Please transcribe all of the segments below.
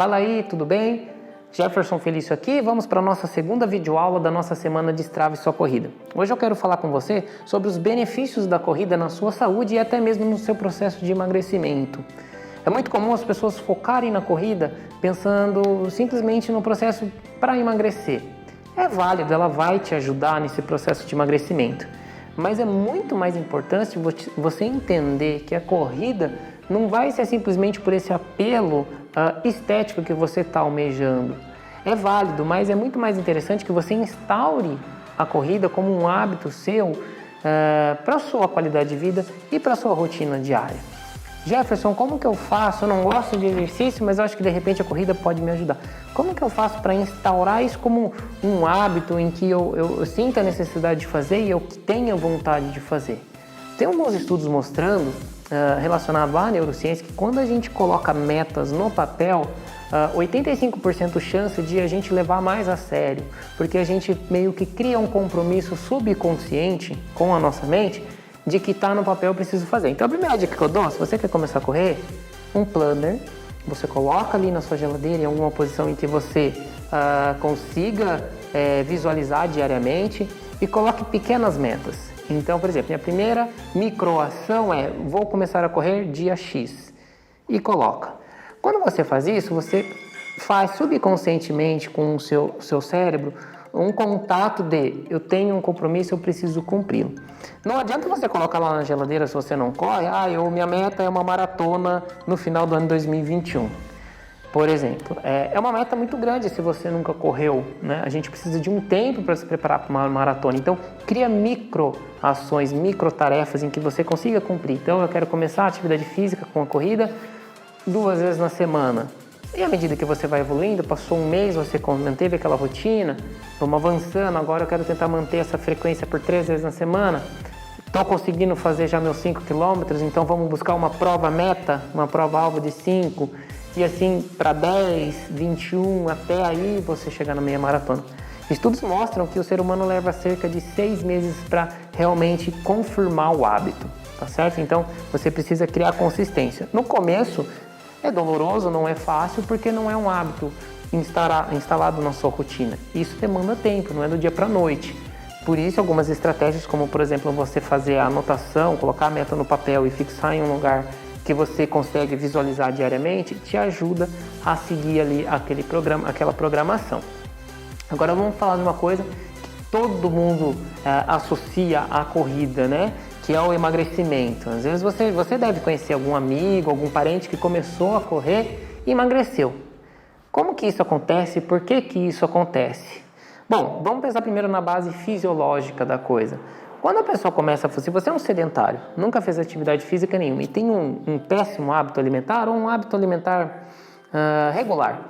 Fala aí, tudo bem? Jefferson Felício aqui, vamos para a nossa segunda videoaula da nossa semana Destrave Sua Corrida. Hoje eu quero falar com você sobre os benefícios da corrida na sua saúde e até mesmo no seu processo de emagrecimento. É muito comum as pessoas focarem na corrida pensando simplesmente no processo para emagrecer. É válido, ela vai te ajudar nesse processo de emagrecimento. Mas é muito mais importante você entender que a corrida não vai ser simplesmente por esse apelo estético que você está almejando. É válido, mas é muito mais interessante que você instaure a corrida como um hábito seu para a sua qualidade de vida e para a sua rotina diária. Jefferson, como que eu faço? Eu não gosto de exercício, mas eu acho que de repente a corrida pode me ajudar. Como que eu faço para instaurar isso como um hábito em que eu sinta a necessidade de fazer e eu tenha vontade de fazer? Tem alguns estudos mostrando, relacionado à neurociência, que quando a gente coloca metas no papel, 85% chance de a gente levar mais a sério, porque a gente meio que cria um compromisso subconsciente com a nossa mente de que está no papel, eu preciso fazer. Então a primeira dica que eu dou, se você quer começar a correr, um planner, você coloca ali na sua geladeira em alguma posição em que você consiga visualizar diariamente e coloque pequenas metas. Então, por exemplo, minha primeira microação é: vou começar a correr dia X, e coloca. Quando você faz isso, você faz subconscientemente com o seu cérebro um contato de: eu tenho um compromisso, eu preciso cumpri-lo. Não adianta você colocar lá na geladeira se você não corre: minha meta é uma maratona no final do ano 2021. Por exemplo, é uma meta muito grande se você nunca correu, né? A gente precisa de um tempo para se preparar para uma maratona. Então, cria micro ações, micro tarefas em que você consiga cumprir. Então, eu quero começar a atividade física com a corrida 2 vezes na semana. E à medida que você vai evoluindo, passou um mês, você manteve aquela rotina, vamos avançando, agora eu quero tentar manter essa frequência por 3 vezes na semana. Estou conseguindo fazer já meus 5 quilômetros, então vamos buscar uma prova meta, uma prova alvo de 5, e assim para 10, 21, até aí você chegar na meia maratona. Estudos mostram que o ser humano leva cerca de 6 meses para realmente confirmar o hábito, tá certo? Então você precisa criar consistência. No começo é doloroso, não é fácil, porque não é um hábito instalado na sua rotina. Isso demanda tempo, não é do dia para a noite. Por isso, algumas estratégias, como por exemplo você fazer a anotação, colocar a meta no papel e fixar em um lugar que você consegue visualizar diariamente, te ajuda a seguir ali aquela programação. Agora vamos falar de uma coisa que todo mundo associa à corrida, né? Que é o emagrecimento. Às vezes você deve conhecer algum amigo, algum parente que começou a correr e emagreceu. Como que isso acontece? Por que que isso acontece? Bom, vamos pensar primeiro na base fisiológica da coisa. Quando a pessoa começa, se você é um sedentário, nunca fez atividade física nenhuma e tem um péssimo hábito alimentar ou um hábito alimentar regular,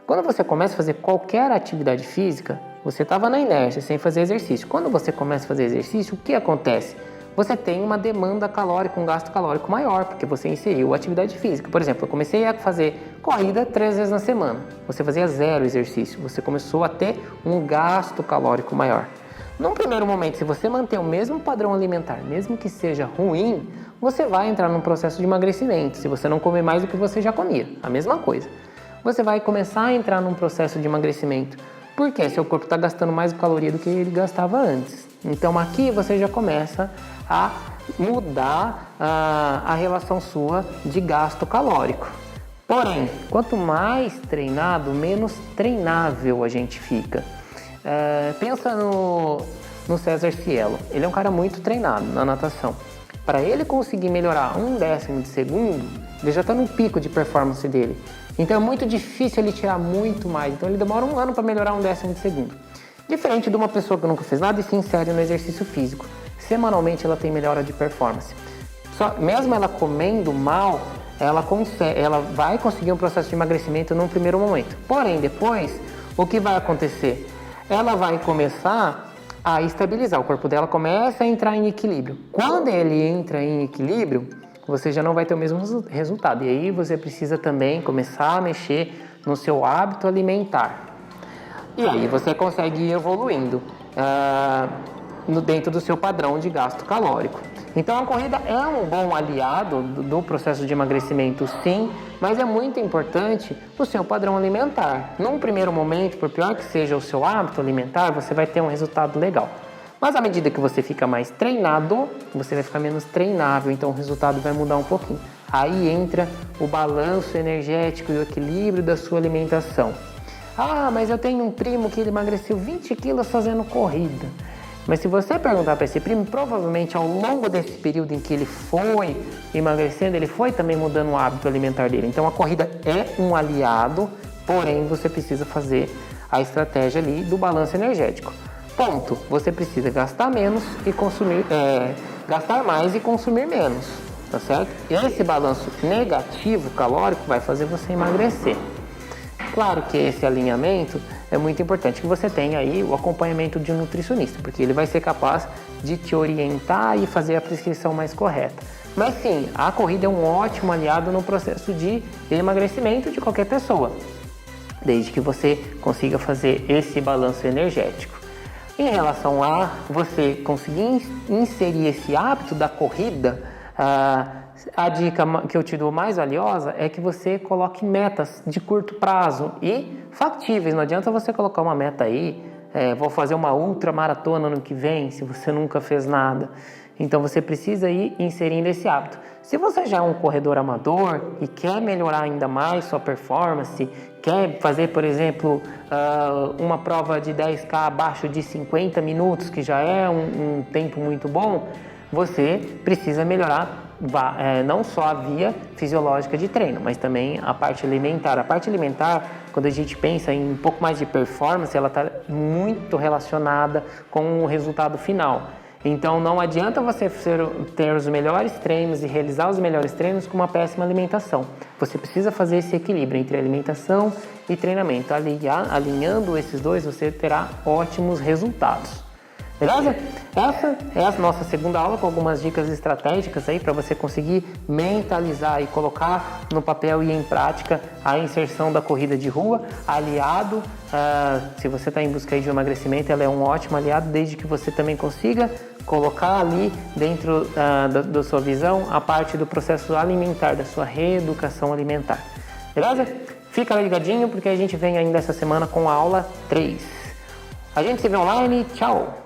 quando você começa a fazer qualquer atividade física, você estava na inércia, sem fazer exercício. Quando você começa a fazer exercício, o que acontece? Você tem uma demanda calórica, um gasto calórico maior, porque você inseriu atividade física. Por exemplo, eu comecei a fazer corrida 3 vezes na semana. Você fazia 0 exercício. Você começou a ter um gasto calórico maior. Num primeiro momento, se você manter o mesmo padrão alimentar, mesmo que seja ruim, você vai entrar num processo de emagrecimento. Se você não comer mais do que você já comia, a mesma coisa. Você vai começar a entrar num processo de emagrecimento. Por quê? Seu corpo está gastando mais caloria do que ele gastava antes. Então aqui você já começa a mudar a relação sua de gasto calórico. Porém, quanto mais treinado, menos treinável a gente fica. Pensa no César Cielo. Ele é um cara muito treinado na natação. Para ele conseguir melhorar 1/10 de segundo, ele já está no pico de performance dele. Então é muito difícil ele tirar muito mais. Então ele demora 1 ano para melhorar 1/10 de segundo. Diferente de uma pessoa que nunca fez nada e se insere no exercício físico. Semanalmente ela tem melhora de performance. Mesmo ela comendo mal, ela vai conseguir um processo de emagrecimento num primeiro momento. Porém, depois, o que vai acontecer? Ela vai começar a estabilizar, o corpo dela começa a entrar em equilíbrio. Quando ele entra em equilíbrio, você já não vai ter o mesmo resultado. E aí você precisa também começar a mexer no seu hábito alimentar. E aí você consegue ir evoluindo dentro do seu padrão de gasto calórico. Então a corrida é um bom aliado do processo de emagrecimento, sim, mas é muito importante o seu padrão alimentar. Num primeiro momento, por pior que seja o seu hábito alimentar, você vai ter um resultado legal. Mas à medida que você fica mais treinado, você vai ficar menos treinável, então o resultado vai mudar um pouquinho. Aí entra o balanço energético e o equilíbrio da sua alimentação. Ah, mas eu tenho um primo que ele emagreceu 20 quilos fazendo corrida. Mas se você perguntar para esse primo, provavelmente ao longo desse período em que ele foi emagrecendo, ele foi também mudando o hábito alimentar dele. Então a corrida é um aliado, porém você precisa fazer a estratégia ali do balanço energético. Ponto. Você precisa gastar menos e consumir, gastar mais e consumir menos, tá certo? E esse balanço negativo calórico vai fazer você emagrecer. Claro que esse alinhamento é muito importante que você tenha aí o acompanhamento de um nutricionista, porque ele vai ser capaz de te orientar e fazer a prescrição mais correta. Mas sim, a corrida é um ótimo aliado no processo de emagrecimento de qualquer pessoa, desde que você consiga fazer esse balanço energético. Em relação a você conseguir inserir esse hábito da corrida, a dica que eu te dou mais valiosa é que você coloque metas de curto prazo e factíveis. Não adianta você colocar uma meta aí, vou fazer uma ultramaratona no que vem, se você nunca fez nada. Então você precisa ir inserindo esse hábito. Se você já é um corredor amador e quer melhorar ainda mais sua performance, quer fazer, por exemplo, uma prova de 10K abaixo de 50 minutos, que já é um tempo muito bom, você precisa melhorar não só a via fisiológica de treino, mas também a parte alimentar. A parte alimentar, quando a gente pensa em um pouco mais de performance, ela está muito relacionada com o resultado final. Então não adianta você ter os melhores treinos e realizar os melhores treinos com uma péssima alimentação. Você precisa fazer esse equilíbrio entre alimentação e treinamento. Alinhando esses dois, você terá ótimos resultados. Beleza? Essa é a nossa segunda aula com algumas dicas estratégicas aí para você conseguir mentalizar e colocar no papel e em prática a inserção da corrida de rua. Aliado, se você está em busca de um emagrecimento, ela é um ótimo aliado, desde que você também consiga colocar ali dentro da sua visão a parte do processo alimentar, da sua reeducação alimentar. Beleza? Fica ligadinho porque a gente vem ainda essa semana com a aula 3. A gente se vê online. Tchau!